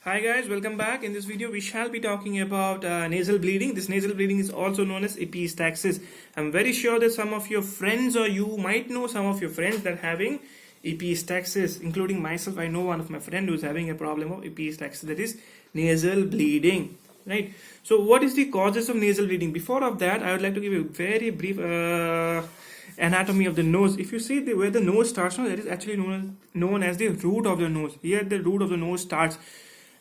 Hi guys, welcome back. In this video we shall be talking about nasal bleeding. This nasal bleeding is also known as epistaxis. I'm very sure that some of your friends or you might know some of your friends that are having epistaxis, including myself. I know one of my friend who is having a problem of epistaxis, that is nasal bleeding, right? So what is the causes of nasal bleeding? Before of that, I would like to give you a very brief anatomy of the nose. If you see where the nose starts, that is actually known as the root of the nose. Here the root of the nose starts,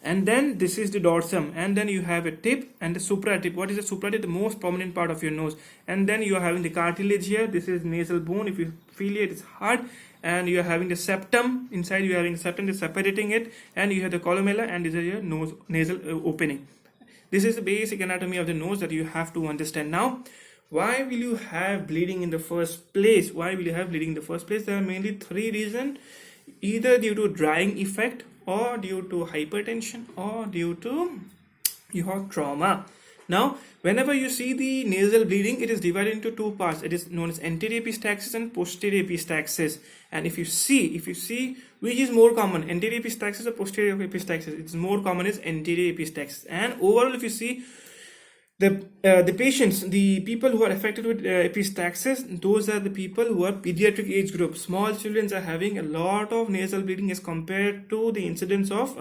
and then this is the dorsum, and then you have a tip and the supra tip. What is the supra tip? The most prominent part of your nose. And then you are having the cartilage here. This is nasal bone. If you feel it, it's hard. And you are having the septum. Inside you are having the septum, is separating it, and you have the columella, and this is your nose nasal opening. This is the basic anatomy of the nose that you have to understand. Now, why will you have bleeding in the first place? Why will you have bleeding in the first place? There are mainly three reasons: either due to drying effect, or due to hypertension, or due to your trauma. Now, whenever you see the nasal bleeding, it is divided into two parts. It is known as anterior epistaxis and posterior epistaxis. And if you see which is more common, anterior epistaxis or posterior epistaxis, it's more common is anterior epistaxis. And overall, if you see the patients, the people who are affected with epistaxis, those are the people who are pediatric age group. Small children are having a lot of nasal bleeding as compared to the incidence of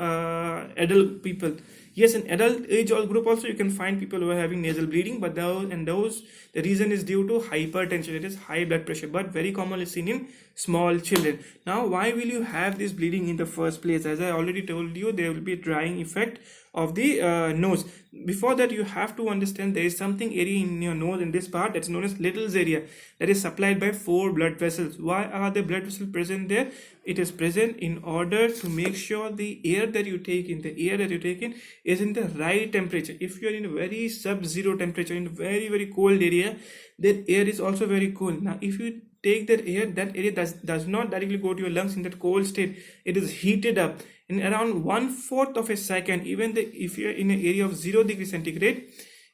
adult people. Yes, in adult age group also you can find people who are having nasal bleeding, but the reason is due to hypertension, it is high blood pressure, but very commonly seen in small children. Now, why will you have this bleeding in the first place? As I already told you, there will be a drying effect of the nose. Before that, you have to understand there is something area in your nose, in this part, that's known as Little's area, that is supplied by 4 blood vessels. Why are the blood vessels present there? It is present in order to make sure the air that you take in, is in the right temperature. If you are in a very sub-zero temperature, in a very very cold area, that air is also very cold. Now, if you take that area does not directly go to your lungs in that cold state. It is heated up in around 1/4 of a second. Even if you are in an area of 0 degrees centigrade,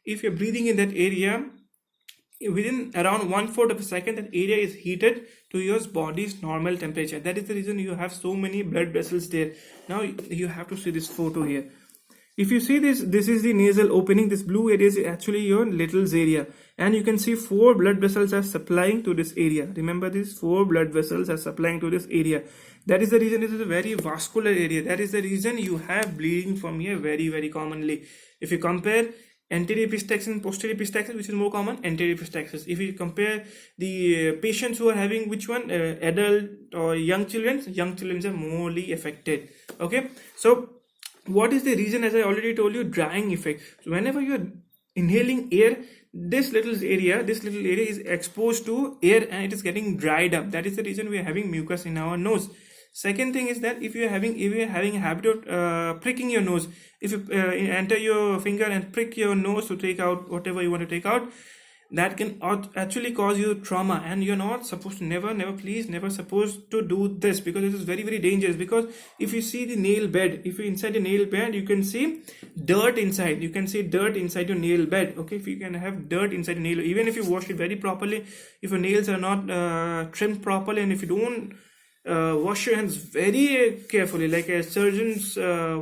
if you are breathing in that area, within around 1/4 of a second, that area is heated to your body's normal temperature. That is the reason you have so many blood vessels there. Now you have to see this photo here. If you see this is the nasal opening. This blue area is actually your Little's area, and you can see 4 blood vessels are supplying to this area. Remember, these 4 blood vessels are supplying to this area. That is the reason it is a very vascular area. That is the reason you have bleeding from here very very commonly. If you compare anterior epistaxis and posterior epistaxis, which is more common? Anterior epistaxis. If you compare the patients who are having which one, adult or young children are morely affected. Okay, so what is the reason? As I already told you, drying effect. So whenever you are inhaling air, this little area is exposed to air and it is getting dried up. That is the reason we are having mucus in our nose. Second thing is that if you are having a habit of pricking your nose, if you enter your finger and prick your nose to take out whatever you want to take out, that can actually cause you trauma, and you're not supposed to, never supposed to do this, because it is very very dangerous. Because if you see the nail bed, if you're inside the nail bed, you can see dirt inside. You can see dirt inside your nail bed. Okay, if you can have dirt inside the nail, even if you wash it very properly, if your nails are not trimmed properly, and if you don't wash your hands very carefully, like a surgeon's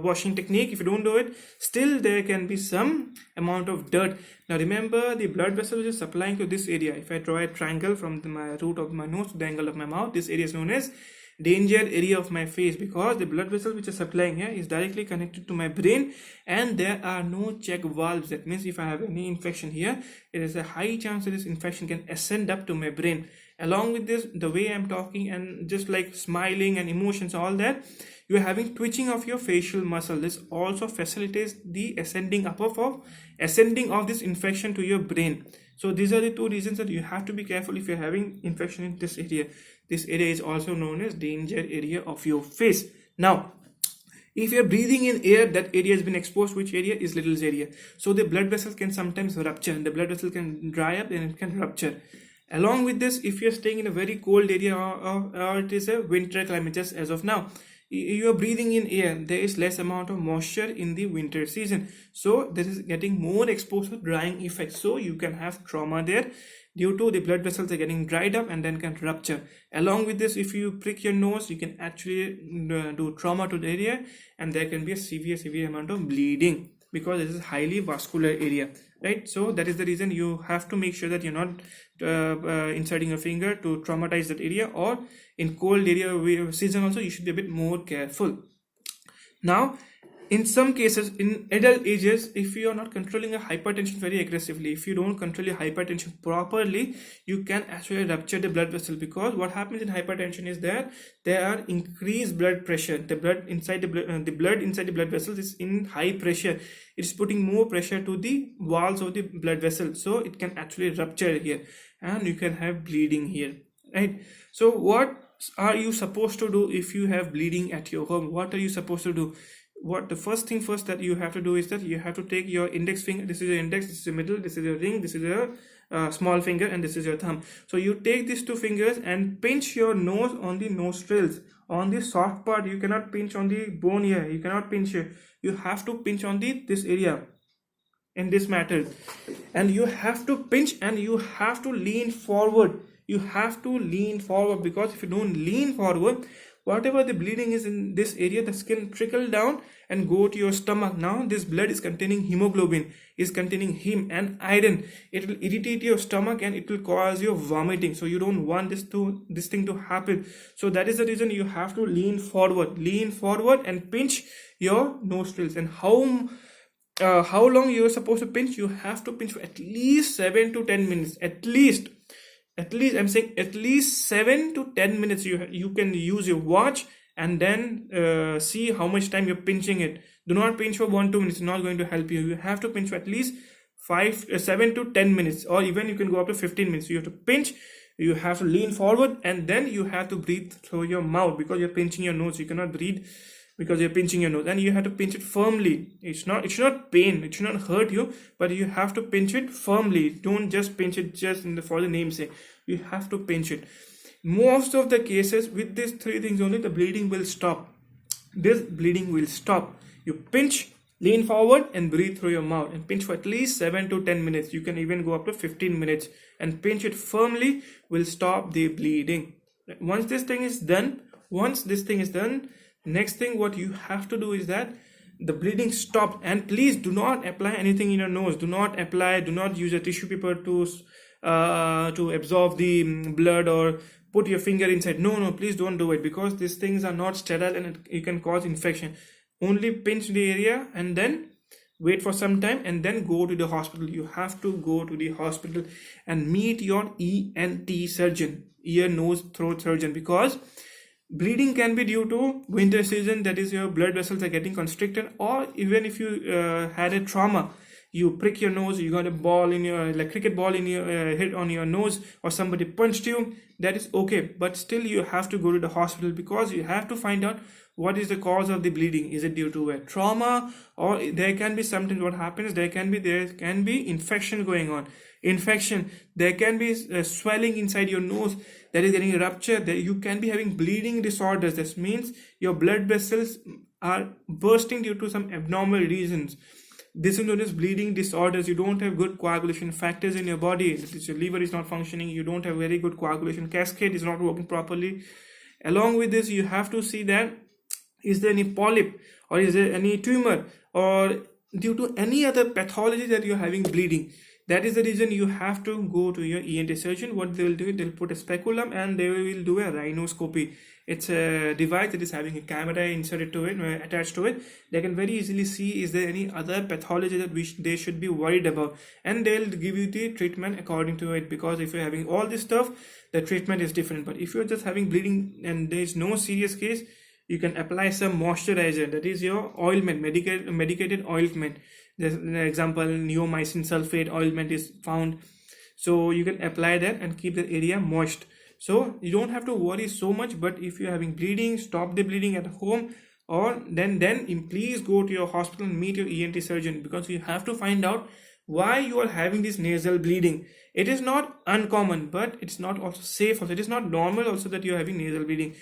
washing technique, if you don't do it, still there can be some amount of dirt. Now remember, the blood vessel which is supplying to this area, if I draw a triangle from my root of my nose to the angle of my mouth, this area is known as danger area of my face, because the blood vessel which is supplying here is directly connected to my brain, and there are no check valves. That means if I have any infection here, it is a high chance that this infection can ascend up to my brain. Along with this, the way I'm talking and just like smiling and emotions, all that, you are having twitching of your facial muscle. This also facilitates the ascending of this infection to your brain. So these are the 2 reasons that you have to be careful if you're having infection in this area. This area is also known as danger area of your face. Now, if you're breathing in air, that area has been exposed. Which area is Little's area? So the blood vessels can sometimes rupture, and the blood vessel can dry up and it can rupture. Along with this, if you're staying in a very cold area, or it is a winter climate, just as of now, you are breathing in air, there is less amount of moisture in the winter season, so this is getting more exposed to drying effect, so you can have trauma there. due to the blood vessels are getting dried up and then can rupture. Along with this, if you prick your nose, you can actually do trauma to the area, and there can be a severe amount of bleeding because it is a highly vascular area, right? So that is the reason you have to make sure that you're not inserting your finger to traumatize that area, or in cold area season also you should be a bit more careful. Now, in some cases, in adult ages, if you are not controlling your hypertension very aggressively, if you don't control your hypertension properly, you can actually rupture the blood vessel, because what happens in hypertension is that there are increased blood pressure. The blood inside the blood vessels is in high pressure. It's putting more pressure to the walls of the blood vessel, so it can actually rupture here, and you can have bleeding here, right? So what are you supposed to do if you have bleeding at your home? What are you supposed to do? What the first thing first that you have to do is that you have to take your index finger. This is your index, this is your middle, this is your ring, this is your small finger, and this is your thumb. So you take these two fingers and pinch your nose on the nostrils, on the soft part. You cannot pinch on the bone here, you cannot pinch here. You have to pinch on this area, in this matter, and you have to pinch, and you have to lean forward. You have to lean forward, because if you don't lean forward, whatever the bleeding is in this area, the skin trickle down and go to your stomach. Now this blood is containing hemoglobin, is containing heme and iron. It will irritate your stomach and it will cause you vomiting. So you don't want this thing to happen. So that is the reason you have to lean forward and pinch your nostrils. And how long you are supposed to pinch? You have to pinch for at least 7 to 10 minutes. At least I'm saying at least 7 to 10 minutes. You can use your watch and then see how much time you're pinching it. Do not pinch for 1-2 minutes, it's not going to help you. You have to pinch for at least 7 to 10 minutes, or even you can go up to 15 minutes. You have to pinch, you have to lean forward, and then you have to breathe through your mouth, because you're pinching your nose. You cannot breathe because you're pinching your nose, and you have to pinch it firmly. It should not pain, it should not hurt you, but you have to pinch it firmly. Don't just pinch it just for the namesake. You have to pinch it. Most of the cases with these three things only, the bleeding will stop. This bleeding will stop. You pinch, lean forward, and breathe through your mouth, and pinch for at least 7 to 10 minutes. You can even go up to 15 minutes, and pinch it firmly will stop the bleeding. Once this thing is done, next thing what you have to do is that the bleeding stopped. And please do not apply anything in your nose. Do not use a tissue paper to absorb the blood, or put your finger inside. No, please don't do it, because these things are not sterile and you can cause infection. Only pinch the area and then wait for some time, and then go to the hospital. You have to go to the hospital and meet your ENT surgeon, ear, nose, throat surgeon, because bleeding can be due to winter season, that is your blood vessels are getting constricted, or even if you had a trauma, you prick your nose, you got a ball in your, like cricket ball in your hit on your nose, or somebody punched you, that is okay, but still you have to go to the hospital, because you have to find out what is the cause of the bleeding. Is it due to a trauma, or there can be something what happens, there can be infection going on. There can be swelling inside your nose that is getting ruptured. You can be having bleeding disorders. This means your blood vessels are bursting due to some abnormal reasons. This is known as bleeding disorders. You don't have good coagulation factors in your body. Your liver is not functioning. You don't have very good coagulation cascade is not working properly. Along with this, you have to see that is there any polyp, or is there any tumor, or due to any other pathology that you're having bleeding. That is the reason you have to go to your ENT surgeon. What they will do, they'll put a speculum and they will do a rhinoscopy. It's a device that is having a camera inserted to it, attached to it. They can very easily see is there any other pathology that they should be worried about, and they'll give you the treatment according to it. Because if you're having all this stuff, the treatment is different. But if you're just having bleeding and there is no serious case, you can apply some moisturizer, that is your ointment, medicated ointment. There's an example, neomycin sulfate ointment is found, so you can apply that and keep the area moist. So you don't have to worry so much. But if you're having bleeding, stop the bleeding at home, or then please go to your hospital and meet your ENT surgeon, because you have to find out why you are having this nasal bleeding. It is not uncommon, but it's not also safe also. It is not normal also that you're having nasal bleeding.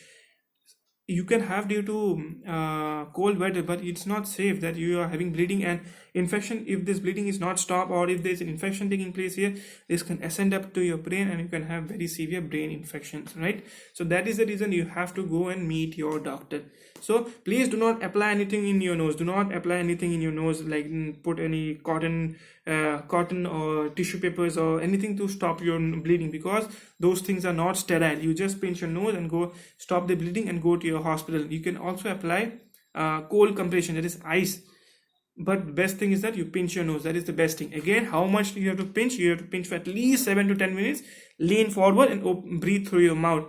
you can have due to cold weather, but it's not safe that you are having bleeding and infection. If this bleeding is not stopped, or if there's an infection taking place here, this can ascend up to your brain and you can have very severe brain infections, right? So that is the reason you have to go and meet your doctor. So please do not apply anything in your nose. Do not apply anything in your nose, like put any cotton or tissue papers or anything to stop your bleeding, because those things are not sterile. You just pinch your nose and go stop the bleeding and go to your hospital. You can also apply cold compression, that is ice, but best thing is that you pinch your nose. That is the best thing. Again, how much do you have to pinch? You have to pinch for at least 7 to 10 minutes. Lean forward and breathe through your mouth.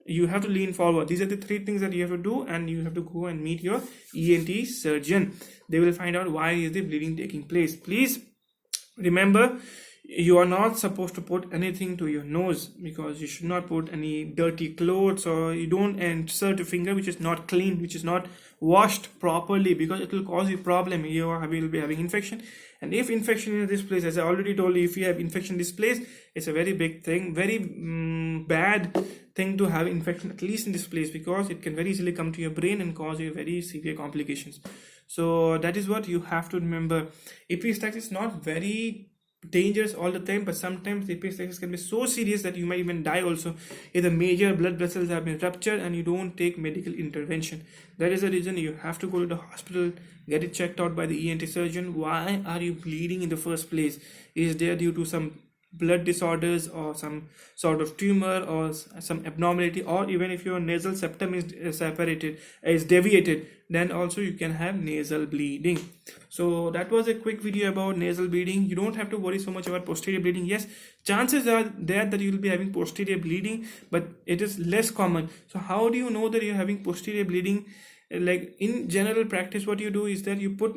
You have to lean forward. These are the 3 things that you have to do, and you have to go and meet your ENT surgeon. They will find out why is the bleeding taking place. Please remember, you are not supposed to put anything to your nose, because you should not put any dirty clothes, or you don't insert a finger which is not clean, which is not washed properly, because it will cause you problem. You will be having infection, and if infection in this place, as I already told you, if you have infection in this place, it's a very big thing, very bad thing to have infection at least in this place, because it can very easily come to your brain and cause you very severe complications. So that is what you have to remember. Epistaxis is not very dangerous all the time, but sometimes the epistaxis can be so serious that you might even die also if the major blood vessels have been ruptured and you don't take medical intervention. That is the reason you have to go to the hospital, get it checked out by the ENT surgeon. Why are you bleeding in the first place? Is there due to some blood disorders or some sort of tumor or some abnormality, or even if your nasal septum is deviated, then also you can have nasal bleeding. So that was a quick video about nasal bleeding. You don't have to worry so much about posterior bleeding. Yes, chances are there that you will be having posterior bleeding, but it is less common. So how do you know that you're having posterior bleeding? Like in general practice, what you do is that you put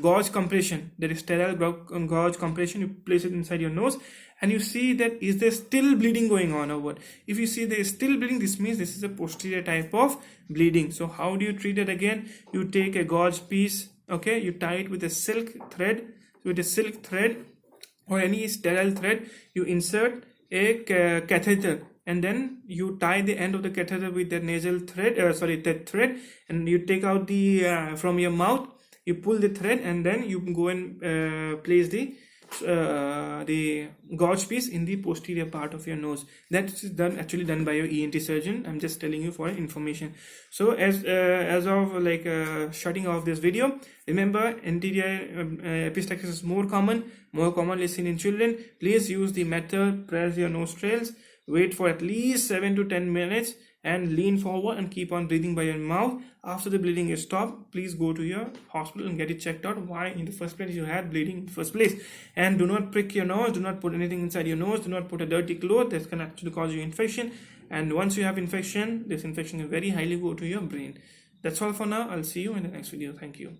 gauze compression, that is sterile gauze compression. You place it inside your nose and you see that is there still bleeding going on or what. If you see there is still bleeding, this means this is a posterior type of bleeding. So how do you treat it? Again, you take a gauze piece, okay, you tie it with a silk thread, or any sterile thread. You insert a catheter, and then you tie the end of the catheter with the nasal thread, that thread, and you take out the from your mouth, you pull the thread, and then you go and place the gauge piece in the posterior part of your nose. That is actually done by your ENT surgeon. I'm just telling you for information. So as of shutting off this video, remember, anterior epistaxis is more commonly seen in children. Please use the method: press your nostrils, wait for at least 7 to 10 minutes, and lean forward and keep on breathing by your mouth. After the bleeding is stopped, please go to your hospital and get it checked out why in the first place you had bleeding in the first place. And do not prick your nose, do not put anything inside your nose, do not put a dirty cloth that can actually cause you infection. And once you have infection, this infection can very highly go to your brain. That's all for now. I'll see you in the next video. Thank you.